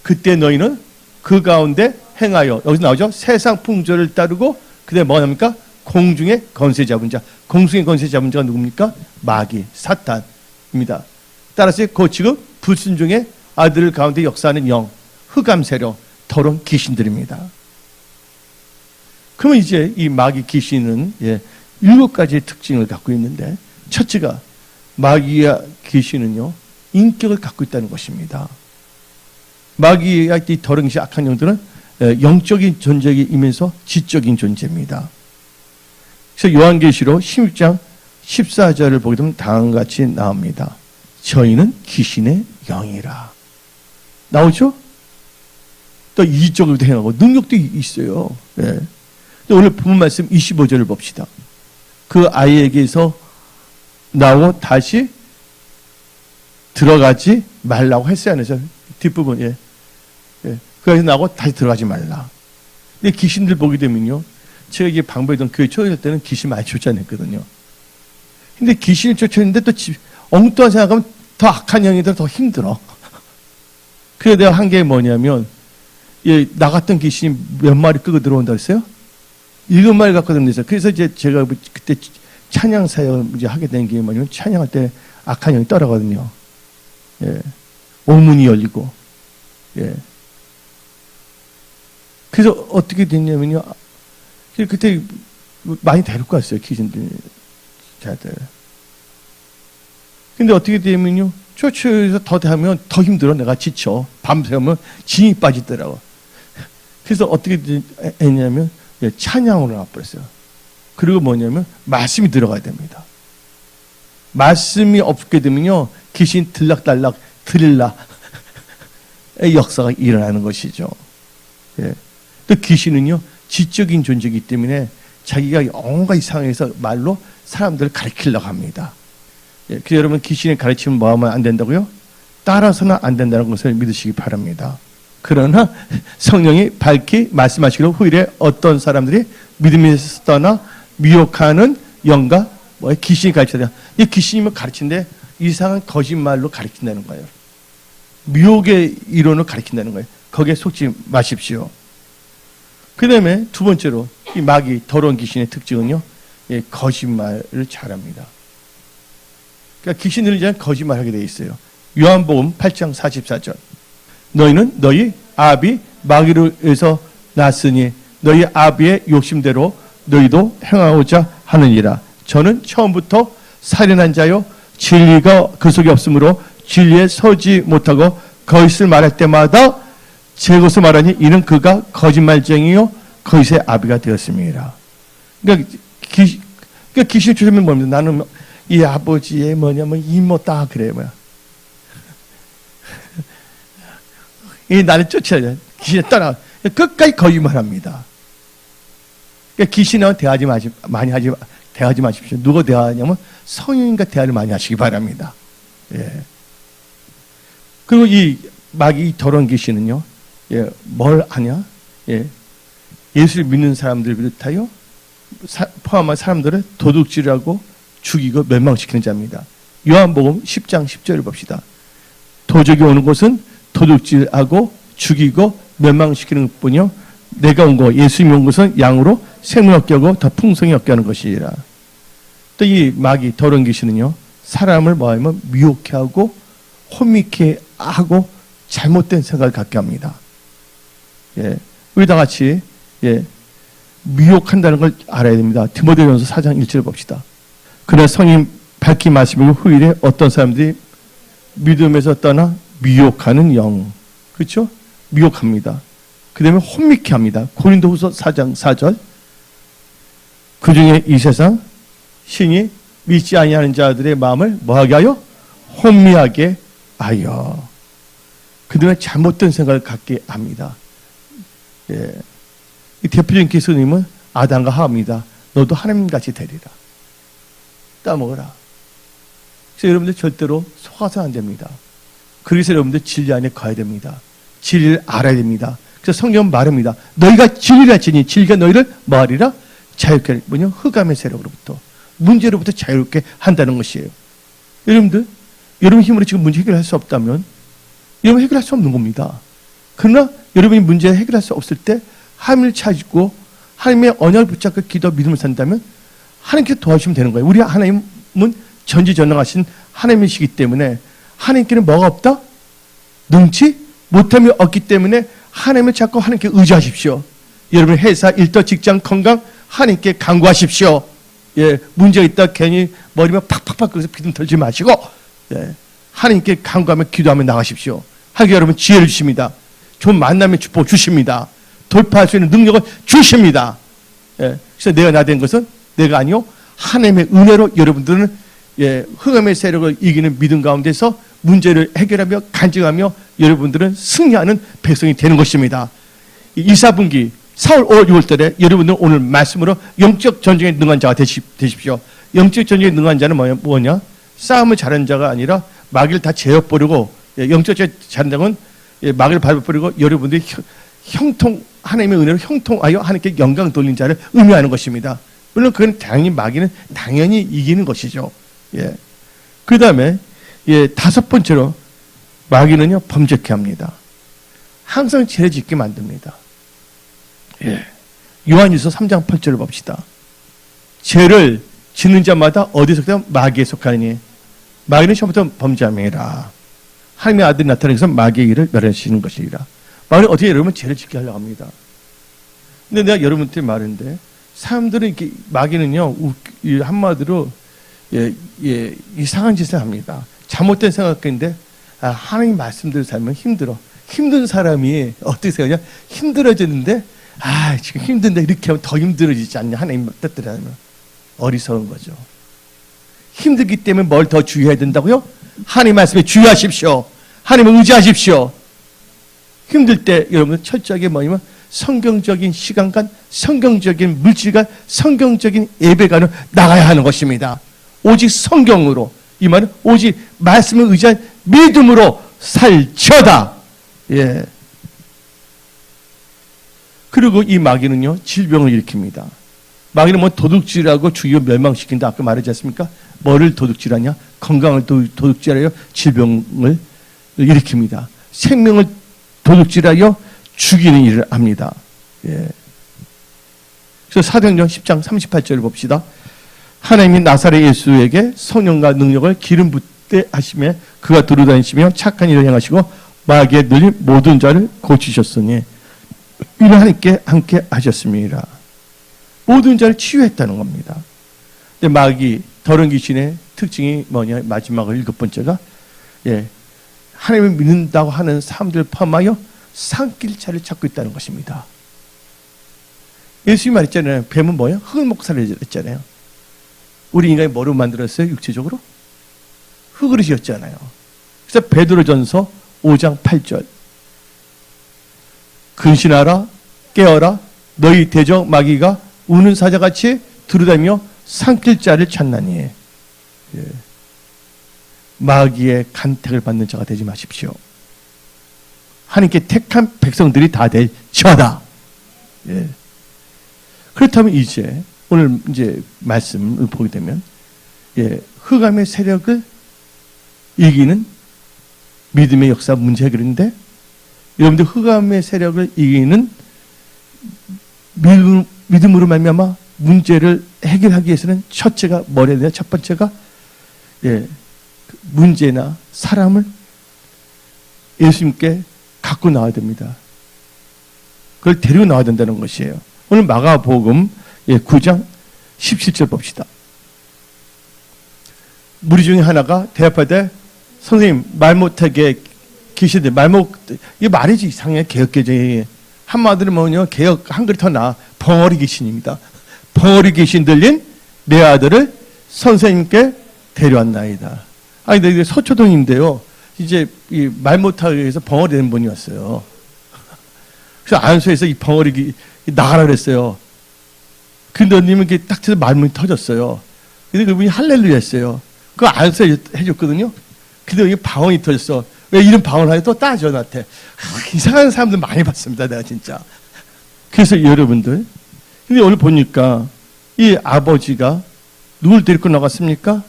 그때 너희는 그 가운데 행하여, 여기서 나오죠? 세상 풍조를 따르고, 그때 뭐가 나옵니까? 공중의 권세 잡은 자. 공중의 권세 잡은 자가 누굽니까? 마귀, 사탄입니다. 따라서 그 지금 불순종의 아들 가운데 역사하는 영, 흑암 세력, 더러운 귀신들입니다. 그러면 이제 이 마귀 귀신은 7가지의 특징을 갖고 있는데, 첫째가 마귀와 귀신은요, 인격을 갖고 있다는 것입니다. 마귀와 이 더러운 귀신, 악한 영들은 영적인 존재이면서 지적인 존재입니다. 그래서 요한계시록 16장 14절을 보게 되면 다음과 같이 나옵니다. 저희는 귀신의 영이라. 나오죠? 또 이적으로도 행하고 능력도 있어요. 네. 오늘 본문 말씀 25절을 봅시다. 그 아이에게서 나오고 다시 들어가지 말라고 했어요, 안에서 뒷부분. 그 안에서 나오고 다시 들어가지 말라. 근데 귀신들 보게 되면요, 제가 이게 방법이던 교회 초대할 때는 귀신 많이 쫓아냈거든요. 근데 귀신을 쫓아냈는데 또 엉뚱한 생각하면 더 악한 영이들 더 힘들어. 그래서 내가 한 게 뭐냐면, 나갔던 귀신이 몇 마리 끄고 들어온다 그랬어요? 7마리 갖고 들어온다. 그래서 이제 제가 그때 찬양 사역을 이제 하게 된 게 뭐냐면, 찬양할 때 악한 영이 떠나거든요. 오문이 열리고. 그래서 어떻게 됐냐면요, 그때 많이 데리고 왔어요, 귀신들, 자들. 근데 어떻게 되면요, 쫓아서 더 하면 더 힘들어. 내가 지쳐. 밤새면 진이 빠지더라고. 그래서 어떻게 했냐면, 찬양으로 나와버렸어요. 그리고 뭐냐면, 말씀이 들어가야 됩니다. 말씀이 없게 되면요, 귀신 들락달락, 드릴라의 역사가 일어나는 것이죠. 또 귀신은요, 지적인 존재이기 때문에 자기가 온갖 이상해서 말로 사람들을 가르치려고 합니다. 그래서 여러분, 귀신의 가르침을 뭐 하면 안 된다고요? 따라서는 안 된다는 것을 믿으시기 바랍니다. 그러나 성령이 밝히 말씀하시기로 후일에 어떤 사람들이 믿음에서 떠나 미혹하는 영과 귀신이 가르쳐야 돼요. 이 귀신이면 가르치는데 이상한 거짓말로 가르친다는 거예요. 미혹의 이론을 가르친다는 거예요. 거기에 속지 마십시오. 그 다음에 두 번째로 이 마귀, 더러운 귀신의 특징은요, 거짓말을 잘합니다. 그러니까 귀신들은 이제 거짓말하게 돼 있어요. 요한복음 8장 44절. 너희는 너희 아비 마귀로 해서 났으니 너희 아비의 욕심대로 너희도 행하고자 하느니라. 저는 처음부터 살인한 자요 진리가 그 속에 없으므로 진리에 서지 못하고 거짓을 말할 때마다 제 것을 말하니 이는 그가 거짓말쟁이요 거짓의 아비가 되었습니다. 그러니까 귀신을 쫓으면 뭡니까? 나는 이 아버지의 뭐냐면 이모다 그래 뭐야. 이 나를 쫓아야 돼. 귀신에 떠나. 끝까지 거짓말합니다. 그러니까 귀신하고 대하지 마십시오. 누가 대화하냐면 성인과 대화를 많이 하시기 바랍니다. 그리고 이 마귀 더러운 귀신은요, 뭘 하냐? 예수를 믿는 사람들 비롯하여 포함한 사람들을 도둑질하고 죽이고 멸망시키는 자입니다. 요한복음 10장 10절을 봅시다. 도적이 오는 곳은 도둑질하고 죽이고 멸망시키는 뿐이요 내가 온 거, 예수님이 온 것은 양으로 생명 얻게 하고 더 풍성히 얻게 하는 것이라. 또 이 마귀 더러운 귀신은요, 사람을 뭐하면 미혹해 하고 혼미케 하고 잘못된 생각을 갖게 합니다. 우리 다 같이 미혹한다는 걸 알아야 됩니다. 디모데전서 4장 1절을 봅시다. 그러나 성인 밝히 말씀이고 후일에 어떤 사람들이 믿음에서 떠나 미혹하는 영, 그렇죠? 미혹합니다. 그 다음에 혼미케 합니다. 고린도후서 4장 4절. 그 중에 이 세상 신이 믿지 아니하는 자들의 마음을 뭐하게 하여? 혼미하게 하여. 그들은 잘못된 생각을 갖게 합니다. 예. 이 대표적인 기수님은 아담과 하와입니다. 너도 하나님같이 되리라. 따먹어라. 그래서 여러분들 절대로 속아서 안 됩니다. 그래서 여러분들 진리 안에 가야 됩니다. 진리를 알아야 됩니다. 그래서 성경은 말합니다. 너희가 진리라 지니 진리가 너희를 뭐하리라? 자유케, 뭐냐? 흑암의 세력으로부터, 문제로부터 자유롭게 한다는 것이에요. 여러분들, 여러분 힘으로 지금 문제 해결할 수 없다면 여러분 해결할 수 없는 겁니다. 그러나 여러분이 문제 해결할 수 없을 때 하나님을 찾고 하나님의 언약을 붙잡고 기도 믿음을 산다면 하나님께 도와주시면 되는 거예요. 우리 하나님은 전지전능하신 하나님이시기 때문에 하나님께는 뭐가 없다? 능치 못함이 없기 때문에 하나님을 찾고 하나님께 의지하십시오. 여러분 회사, 일터, 직장, 건강 하나님께 간구하십시오. 예, 문제가 있다 괜히 머리만 팍팍팍 끓여서 비듬 털지 마시고, 예, 하나님께 간구하며 기도하며 나가십시오. 하나님 여러분 지혜를 주십니다. 좋은 만남의 축복 주십니다. 돌파할 수 있는 능력을 주십니다. 예, 그래서 내가 나 된 것은 내가 아니요 하나님의 은혜로 여러분들은 예, 흑암의 세력을 이기는 믿음 가운데서 문제를 해결하며 간증하며 여러분들은 승리하는 백성이 되는 것입니다. 2, 4분기 4월, 5월, 6월 달에 여러분들 오늘 말씀으로 영적 전쟁에 능한 자가 되십시오. 영적 전쟁에 능한 자는 뭐냐? 싸움을 잘하는 자가 아니라 마귀를 다 제어버리고, 예, 영적 전쟁에 잘하는 자는 예, 마귀를 밟아버리고 여러분들이 하나님의 은혜로 형통하여 하나님께 영광 돌린 자를 의미하는 것입니다. 물론 그건 당연히 마귀는 당연히 이기는 것이죠. 예. 그 다음에 예, 5번째로 마귀는요 범죄케 합니다. 항상 죄를 짓게 만듭니다. 예. 요한일서 3장 8절을 봅시다. 죄를 짓는 자마다 어디서 마귀에 속하니 마귀는 처음부터 범죄함이라. 하나님의 아들이 나타나서 마귀의 일을 멸하시는 것이라. 마귀는 어떻게 여러분 죄를 짓게 하려고 합니다. 근데 내가 여러분한테 말하는데 사람들은 이렇게 마귀는요 한마디로 예, 이상한 짓을 합니다. 잘못된 생각인데 하나님 말씀대로 살면 힘들어. 힘든 사람이 어떻게 생각하냐? 힘들어지는데 지금 힘든데 이렇게 하면 더 힘들어지지 않냐? 하나님 뜻대로 하면 어리석은 거죠. 힘들기 때문에 뭘 더 주의해야 된다고요? 하나님 말씀에 주의하십시오. 하나님을 의지하십시오. 힘들 때 여러분 철저하게 뭐냐면 성경적인 시간간, 성경적인 물질간, 성경적인 예배관을 나가야 하는 것입니다. 오직 성경으로, 이 말은 오직 말씀을 의지한 믿음으로 살쳐다. 예. 그리고 이 마귀는요 질병을 일으킵니다. 마귀는 뭐 도둑질하고 주요 멸망시킨다 아까 말하지 않습니까? 뭐를 도둑질하냐? 건강을 도둑질하여 질병을 일으킵니다. 생명을 도둑질하여 죽이는 일을 합니다. 예. 그래서 사도행전 10장 38절을 봅시다. 하나님이 나사렛 예수에게 성령과 능력을 기름 붓게 하시며 그가 두루다니시며 착한 일을 행하시고 마귀에 눌린 모든 자를 고치셨으니 이를 하나님께 함께 하셨습니다. 모든 자를 치유했다는 겁니다. 근데 마귀 더러운 귀신의 특징이 뭐냐? 마지막으로 7번째가 예, 하나님을 믿는다고 하는 사람들을 포함하여 산길차를 찾고 있다는 것입니다. 예수님이 말했잖아요. 뱀은 뭐예요? 흙을 먹고 살았잖아요. 우리 인간이 뭐로 만들었어요? 육체적으로? 흙으로 지었잖아요. 그래서 베드로전서 5장 8절 근신하라 깨어라 너희 대적 마귀가 우는 사자같이 두루다니며 산길자를 찾나니. 예. 마귀의 간택을 받는 자가 되지 마십시오. 하나님께 택한 백성들이 다 될지어다. 예. 그렇다면 이제 오늘 이제 말씀을 보게 되면 예, 흑암의 세력을 이기는 믿음의 역사 문제 해결인데 여러분들 흑암의 세력을 이기는 믿음으로 말미암아 문제를 해결하기 위해서는 첫째가 뭐래야 돼요? 첫 번째가 예, 문제나 사람을 예수님께 갖고 나와야 됩니다. 그걸 데리고 나와야 된다는 것이에요. 오늘 마가복음 9장 17절 봅시다. 무리 중에 하나가 대답할 때 선생님 말 못하게 계시는데 이게 말이지 이상해. 개혁개정이 한마디로 뭐냐 개혁 한 그릇 더 나아 벙어리 귀신입니다. 벙어리 귀신 들린 내 아들을 선생님께 데려왔나이다. 아니, 근데 이게 서초동인데요. 이제 이 말 못하기 위해서 벙어리 된 분이었어요. 그래서 안수해서 이 벙어리 나가라 그랬어요. 근데 님은 이렇게 딱 쳐서 말문이 터졌어요. 근데 그분이 할렐루야 했어요. 그거 안수해줬거든요. 근데 여기 방언이 터졌어. 왜 이런 방언을 하냐? 또 따져, 나한테. 이상한 사람들 많이 봤습니다, 내가 진짜. 그래서 여러분들, 근데 오늘 보니까 이 아버지가 누굴 데리고 나갔습니까?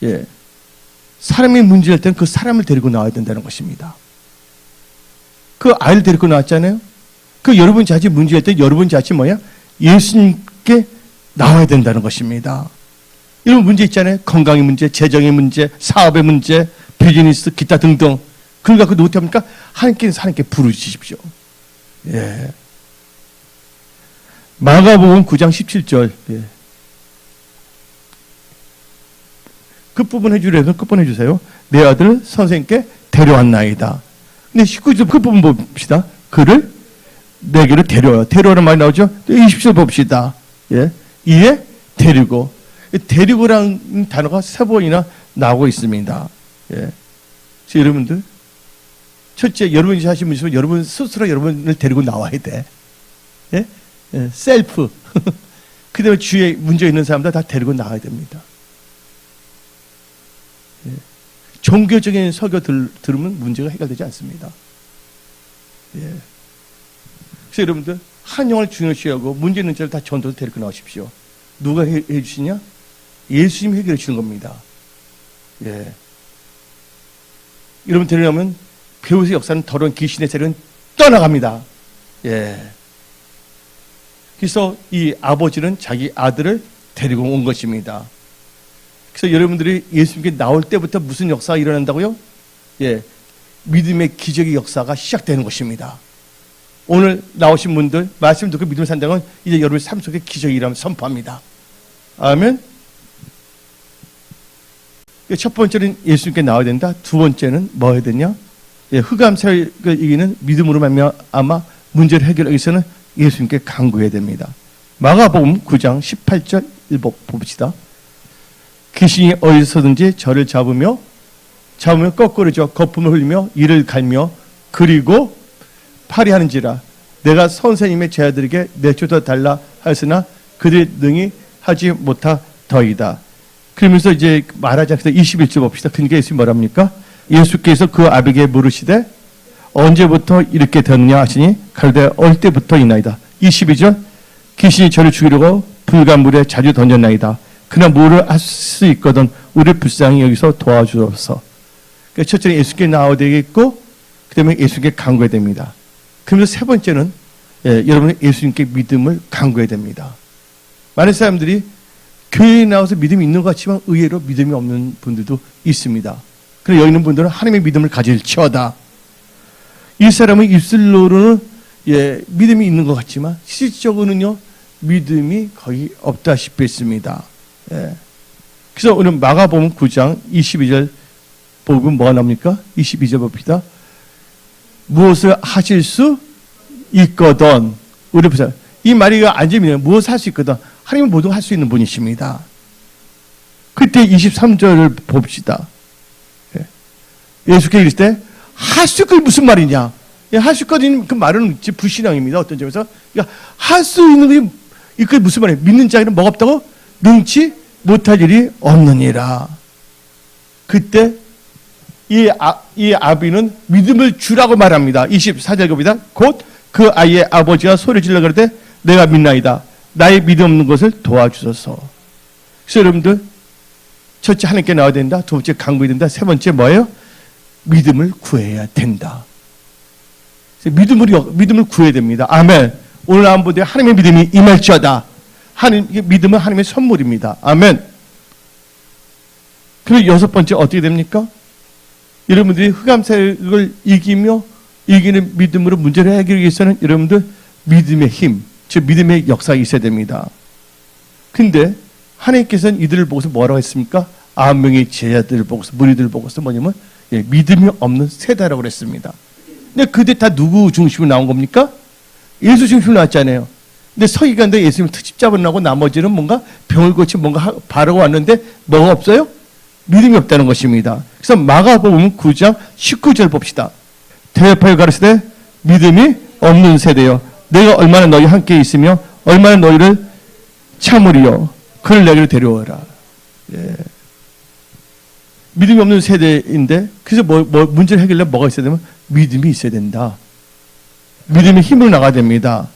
예. 사람이 문제일 때는 그 사람을 데리고 나와야 된다는 것입니다. 그 아이를 데리고 나왔잖아요. 그 여러분 자체 문제일 때 여러분 자체 뭐야? 예수님께 나와야 된다는 것입니다. 이런 문제 있잖아요. 건강의 문제, 재정의 문제, 사업의 문제, 비즈니스, 기타 등등. 그걸 갖고 누구한테 합니까? 하나님께 부르시십시오. 예. 마가복음 9장 17절. 예. 끝부분 해주래서 끝부분 해주세요. 내 아들을 선생님께 데려왔나이다. 근데 19절 끝부분 봅시다. 그를 내게로 데려와요. 데려오는 말이 나오죠? 20절 봅시다. 예. 이에 데리고. 데리고라는 단어가 3번이나 나오고 있습니다. 예. 여러분들, 첫째, 여러분이 하신 문제는 여러분 스스로 여러분을 데리고 나와야 돼. 예? 예. 셀프. 그 다음에 주위에 문제 있는 사람들 다 데리고 나와야 됩니다. 예. 종교적인 설교 들으면 문제가 해결되지 않습니다. 예. 그래서 여러분들, 한영을 중요시하고 문제 있는 자를 다 전도로 데리고 나오십시오. 누가 해주시냐? 예수님이 해결해 주는 겁니다. 예. 여러분 데려오면 배우의 역사는 더러운 귀신의 세력은 떠나갑니다. 예. 그래서 이 아버지는 자기 아들을 데리고 온 것입니다. 그래서 여러분들이 예수님께 나올 때부터 무슨 역사가 일어난다고요? 예. 믿음의 기적의 역사가 시작되는 것입니다. 오늘 나오신 분들, 말씀 듣고 믿음을 산다는 건 이제 여러분의 삶 속에 기적이 일어나면 선포합니다. 아멘. 첫 번째는 예수님께 나와야 된다. 두 번째는 뭐 해야 되냐? 예, 흑암세를 이기는 믿음으로 아마 문제를 해결하기 위해서는 예수님께 간구해야 됩니다. 마가복음 9장 18절 1번 봅시다. 귀신이 어디서든지 저를 잡으면 거꾸로죠. 거품을 흘리며 이를 갈며 그리고 파리하는지라 내가 선생님의 제자들에게 내쫓아 달라 하였으나 그들이 능히 하지 못하더이다. 그러면서 이제 말하지 않겠다. 21절 봅시다. 그러니까 예수님 뭐랍니까? 예수께서 그 아비에게 물으시되 언제부터 이렇게 되느냐 하시니 가로되 어릴 때부터이나이다. 22절 귀신이 저를 죽이려고 불간 물에 자주 던졌나이다. 그러나 뭐를 할 수 있거든 우리를 불쌍히 여기서 도와주옵소서. 그러니까 첫째는 예수께 나와야 되겠고 그 다음에 예수께 간구해야 됩니다. 그러면서 세 번째는 여러분이 예수님께 믿음을 간구해야 됩니다. 많은 사람들이 교회에 나와서 믿음이 있는 것 같지만 의외로 믿음이 없는 분들도 있습니다. 그래서 여기 있는 분들은 하나님의 믿음을 가질지어다. 이 사람은 입술로는 믿음이 있는 것 같지만 실질적으로는요 믿음이 거의 없다시피 했습니다. 예. 그래서 오늘 마가복음 9장 22절 보면 뭐가 나옵니까? 22절 봅시다. 무엇을 하실 수 있거든. 우리 보세요. 이 말이 안재미네요. 무엇을 할 수 있거든. 하나님은 모두 할 수 있는 분이십니다. 그때 23절을 봅시다. 예수께서 이르실 때 할 수 있거든 무슨 말이냐. 할 수 있거든 그 말은 불신앙입니다. 어떤 점에서. 그러니까 할 수 있는 게 무슨 말이에요. 믿는 자에는 뭐가 없다고? 능치 못할 일이 없느니라. 그때 이 아비는 믿음을 주라고 말합니다. 24절 봅니다. 곧 그 아이의 아버지가 소리 질러 그럴 때 내가 믿나이다. 나의 믿음 없는 것을 도와주소서. 그래서 여러분들 첫째 하나님께 나와야 된다. 두 번째 간구해야 된다. 세 번째 뭐예요? 믿음을 구해야 된다. 믿음을 구해야 됩니다. 아멘. 오늘 안보되 하나님의 믿음이 임할지어다. 믿음은 하나님의 선물입니다. 아멘. 그리고 여섯 번째 어떻게 됩니까? 여러분들이 흑암세력을 이기는 믿음으로 문제를 해결하기 위해서는 여러분들 믿음의 힘, 즉 믿음의 역사가 있어야 됩니다. 근데 하나님께서는 이들을 보고서 뭐라고 했습니까? 9명의 제자들을 보고서 무리들을 보고서 뭐냐면 믿음이 없는 세대라고 그랬습니다. 근데 그때 다 누구 중심으로 나온 겁니까? 예수 중심으로 나왔잖아요. 근데 서기관도 예수님 특집 잡으려고 나머지는 뭔가 병을 고치 뭔가 바르고 왔는데 뭐가 없어요? 믿음이 없다는 것입니다. 그래서 마가복음 9장 19절 봅시다. 대답하여 가르치되 믿음이 없는 세대여 내가 얼마나 너희 함께 있으며 얼마나 너희를 참으리요 그를 내게로 데려오라. 예. 믿음이 없는 세대인데 그래서 뭐 문제를 해결하려면 뭐가 있어야 되면 믿음이 있어야 된다. 믿음의 힘을 나가야 됩니다.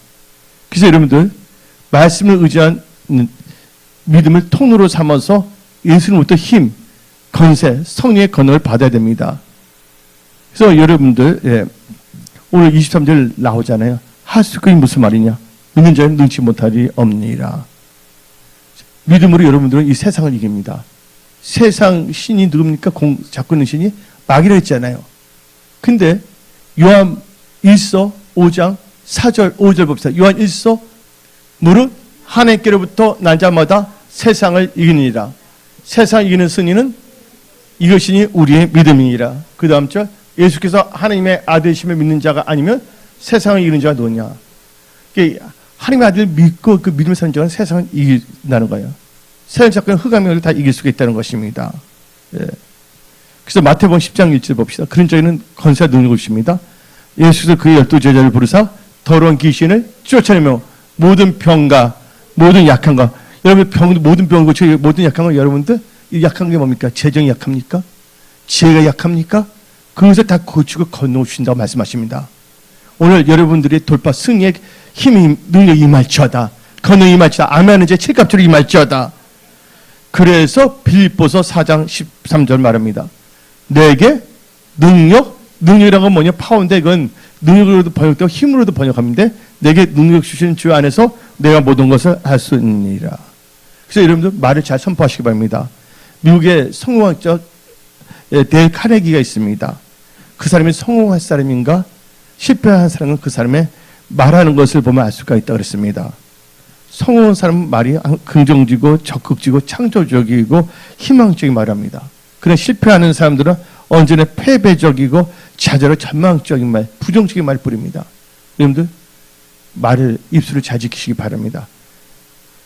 그래서 여러분들 말씀을 의지한 믿음을 통로로 삼아서 예수님부터 힘, 건세, 성령의 권능을 받아야 됩니다. 그래서 여러분들 예, 오늘 23절 나오잖아요. 하수꾼이 무슨 말이냐? 믿는 자는 능치 못하리 없니라. 믿음으로 여러분들은 이 세상을 이깁니다. 세상 신이 누굽니까? 잡고 있는 신이 마귀라 했잖아요. 근데 요한 1서 5장 4절 5절 봅시다. 요한 1서 무릇 하나님께로부터 난 자마다 세상을 이기니라. 세상을 이기는 승리는 이것이니 우리의 믿음이니라. 그 다음 절 예수께서 하나님의 아들이심을 믿는 자가 아니면 세상을 이기는 자가 누구냐. 하나님의 아들을 믿고 그 믿음을 사는 자는 세상을 이긴다는 거예요. 세상 사건 흑암을 다 이길 수가 있다는 것입니다. 예. 그래서 마태복음 10장 1절 봅시다. 그런 자에는 권세가 능력을 주십니다. 예수께서 그의 12제자를 부르사 더러운 귀신을 쫓아내며 모든 병과 모든 약한 것 여러분 모든 병을 고치고 모든 약한 것 여러분들 이 약한 게 뭡니까? 재정이 약합니까? 지혜가 약합니까? 그것을 다 고치고 건너오신다고 말씀하십니다. 오늘 여러분들의 돌파 승리의 힘이 능력이 임할지어다. 건능이 임할지어다. 아멘은 이제 칠갑주로 임할지어다. 그래서 빌립보서 4장 13절 말합니다. 내게 능력이라는 건 뭐냐? 파워인데 그건 능력으로도 번역되고 힘으로도 번역합니다. 내게 능력 주시는 주 안에서 내가 모든 것을 할 수 있느니라. 그래서 여러분들 말을 잘 선포하시기 바랍니다. 미국의 성공학자 데일 카네기가 있습니다. 그 사람이 성공할 사람인가 실패한 사람은 그 사람의 말하는 것을 보면 알 수가 있다고 그랬습니다. 성공한 사람은 말이 긍정적이고 적극적이고 창조적이고 희망적인 말을 합니다. 그러나 실패하는 사람들은 언제나 패배적이고 좌절하고 전망적인 말, 부정적인 말을 뿌립니다. 여러분들 말을 입술을 잘 지키시기 바랍니다.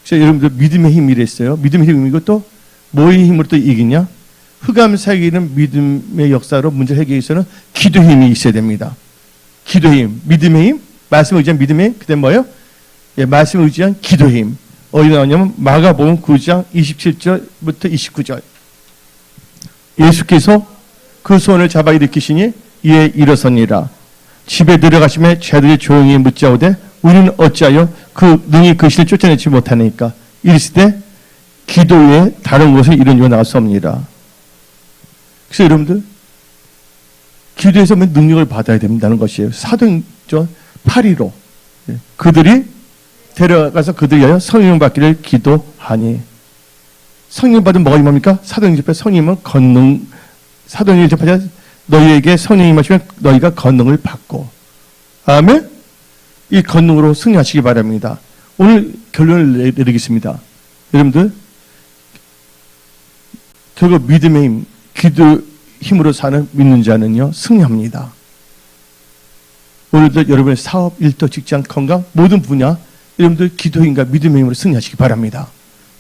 그래서 여러분들 믿음의 힘이랬어요. 믿음의 힘이고 또 뭐의 힘으로 또 이기냐? 흑암 사기는 믿음의 역사로 문제 해결에 있어서는 기도의 힘이 있어야 됩니다. 기도의 힘, 믿음의 힘, 말씀을 의지한 믿음의 힘, 그다음 뭐예요? 예, 말씀을 의지한 기도의 힘. 어디 나오냐면 마가복음 9장 27절부터 29절. 예수께서 그 손을 잡아 일으키시니 이에 일어서니라. 집에 들어가시매 제들이 조용히 묻자오되 우리는 어찌하여 그 능히 그 신을 쫓아내지 못하니까 이르시되 기도 외에 다른 곳에 이런 이유가 나갈 수 없느니라. 그래서 여러분들 기도에서 능력을 받아야 된다는 것이에요. 사도행전 8.15 그들이 데려가서 그들이 하여 성령 받기를 기도하니 성령 받은 뭐가 임합니까? 사도행전 8 성령은 권능 사도행전 8 너희에게 성령이 임하시면 너희가 권능을 받고 아멘. 이 권능으로 승리하시기 바랍니다. 오늘 결론을 내리겠습니다. 여러분들 결국 믿음의 힘, 기도 힘으로 사는 믿는 자는요 승리합니다. 오늘도 여러분의 사업, 일터, 직장, 건강 모든 분야 여러분들 기도인과 믿음의 힘으로 승리하시기 바랍니다.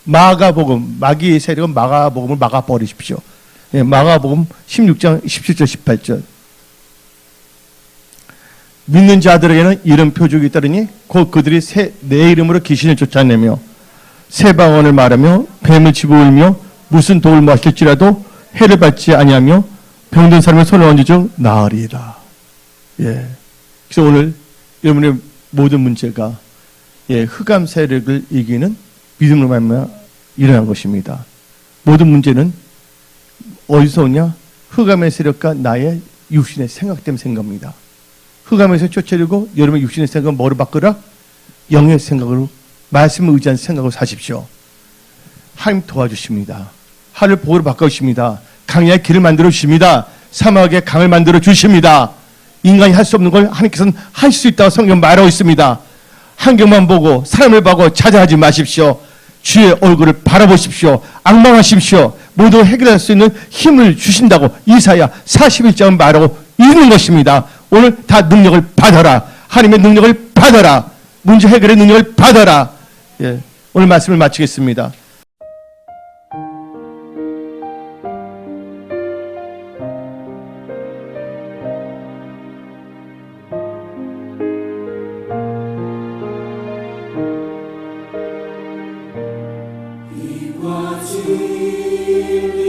마가복음, 마귀의 세력은 마가복음을 막아버리십시오. 예, 마가복음 16장 17절 18절 믿는 자들에게는 이런 표적이 있다더니 곧 그들이 내 이름으로 귀신을 쫓아내며 새 방언을 말하며 뱀을 집어올며 무슨 독을 마실지라도 해를 받지 아니하며 병든 사람의 손을 얹어줘 나으리라. 예. 그래서 오늘 여러분의 모든 문제가 예, 흑암 세력을 이기는 믿음으로 말미암아 일어난 것입니다. 모든 문제는 어디서 오냐? 흑암의 세력과 나의 육신의 생각 때문에 생긴 겁니다. 흑암에서 쫓아내고 여러분의 육신의 생각은 뭐로 바꾸라? 영의 생각으로 말씀을 의지한 생각으로 사십시오. 하나님 도와주십니다. 하늘 복으로 바꿔주십니다. 강야의 길을 만들어 주십니다. 사막의 강을 만들어 주십니다. 인간이 할 수 없는 걸 하나님께서는 할 수 있다고 성경 말하고 있습니다. 환경만 보고 사람을 보고 찾아하지 마십시오. 주의 얼굴을 바라보십시오. 악망하십시오. 모두 해결할 수 있는 힘을 주신다고 이사야 41장은 말하고 있는 것입니다. 오늘 다 능력을 받아라. 하나님의 능력을 받아라. 문제 해결의 능력을 받아라. 예, 오늘 말씀을 마치겠습니다. 빛과 진리